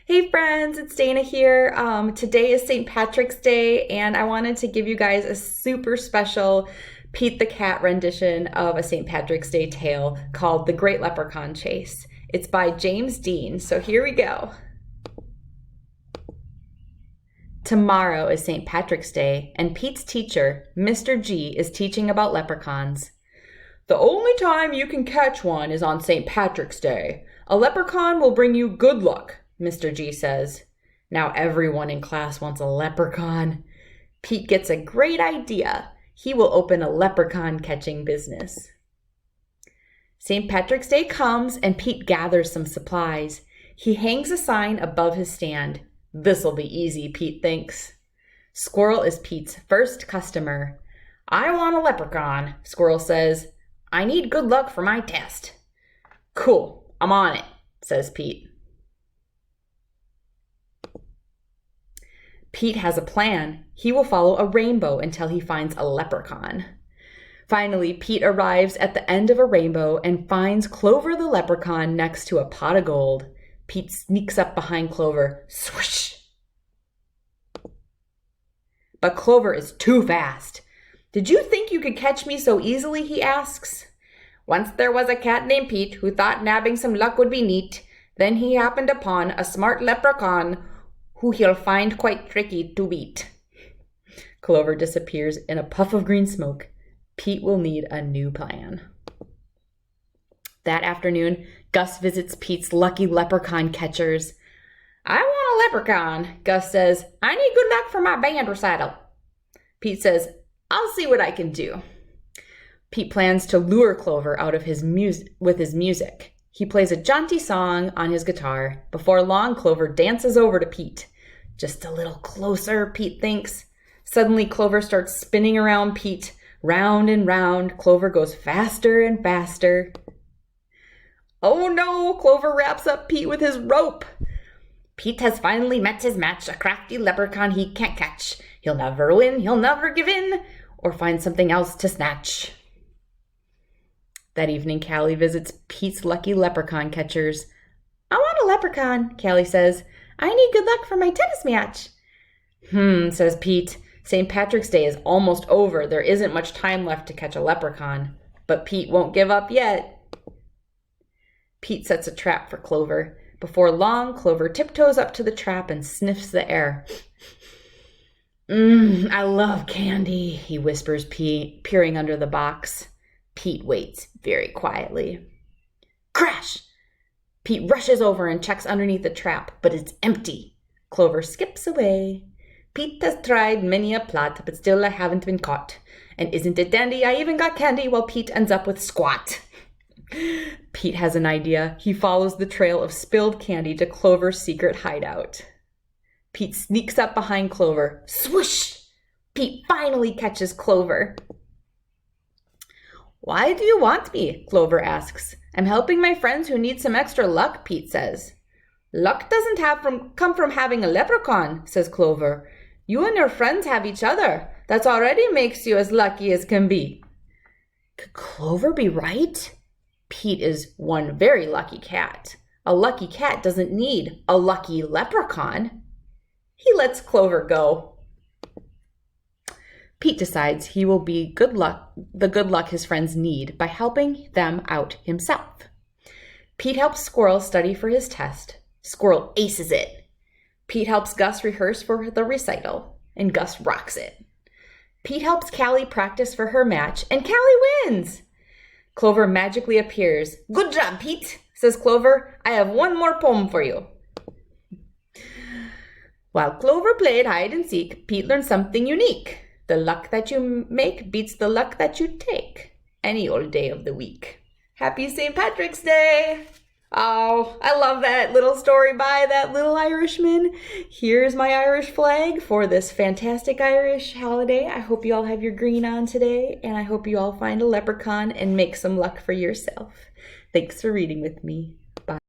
Hey friends, it's Dana here. Today is St. Patrick's Day, and I wanted to give you guys a super special Pete the Cat rendition of a St. Patrick's Day tale called The Great Leprechaun Chase. It's by James Dean, so here we go. Tomorrow is St. Patrick's Day, and Pete's teacher, Mr. G, is teaching about leprechauns. The only time you can catch one is on St. Patrick's Day. A leprechaun will bring you good luck, Mr. G says. Now everyone in class wants a leprechaun. Pete gets a great idea. He will open a leprechaun catching business. St. Patrick's Day comes and Pete gathers some supplies. He hangs a sign above his stand. This'll be easy, Pete thinks. Squirrel is Pete's first customer. I want a leprechaun, Squirrel says. I need good luck for my test. Cool, I'm on it, says Pete. Pete has a plan. He will follow a rainbow until he finds a leprechaun. Finally, Pete arrives at the end of a rainbow and finds Clover the leprechaun next to a pot of gold. Pete sneaks up behind Clover. Swoosh! But Clover is too fast. Did you think you could catch me so easily, he asks. Once there was a cat named Pete who thought nabbing some luck would be neat. Then he happened upon a smart leprechaun who he'll find quite tricky to beat. Clover disappears in a puff of green smoke. Pete will need a new plan. That afternoon, Gus visits Pete's lucky leprechaun catchers. I want a leprechaun, Gus says. I need good luck for my band recital. Pete says, I'll see what I can do. Pete plans to lure Clover out of with his music. He plays a jaunty song on his guitar. Before long, Clover dances over to Pete. Just a little closer, Pete thinks. Suddenly, Clover starts spinning around Pete. Round and round, Clover goes faster and faster. Oh no, Clover wraps up Pete with his rope. Pete has finally met his match, a crafty leprechaun he can't catch. He'll never win, he'll never give in, or find something else to snatch. That evening, Callie visits Pete's lucky leprechaun catchers. I want a leprechaun, Callie says. I need good luck for my tennis match. Says Pete. St. Patrick's Day is almost over. There isn't much time left to catch a leprechaun. But Pete won't give up yet. Pete sets a trap for Clover. Before long, Clover tiptoes up to the trap and sniffs the air. I love candy, he whispers, peering under the box. Pete waits very quietly. Crash! Pete rushes over and checks underneath the trap, but it's empty. Clover skips away. Pete has tried many a plot, but still I haven't been caught. And isn't it dandy? I even got candy while Pete ends up with squat. Pete has an idea. He follows the trail of spilled candy to Clover's secret hideout. Pete sneaks up behind Clover. Swoosh! Pete finally catches Clover. Why do you want me? Clover asks. I'm helping my friends who need some extra luck, Pete says. Luck doesn't come from having a leprechaun, says Clover. You and your friends have each other. That already makes you as lucky as can be. Could Clover be right? Pete is one very lucky cat. A lucky cat doesn't need a lucky leprechaun. He lets Clover go. Pete decides he will be the good luck his friends need by helping them out himself. Pete helps Squirrel study for his test. Squirrel aces it. Pete helps Gus rehearse for the recital, and Gus rocks it. Pete helps Callie practice for her match, and Callie wins. Clover magically appears. Good job, Pete, says Clover. I have one more poem for you. While Clover played hide and seek, Pete learned something unique. The luck that you make beats the luck that you take any old day of the week. Happy St. Patrick's Day! Oh, I love that little story by that little Irishman. Here's my Irish flag for this fantastic Irish holiday. I hope you all have your green on today, and I hope you all find a leprechaun and make some luck for yourself. Thanks for reading with me.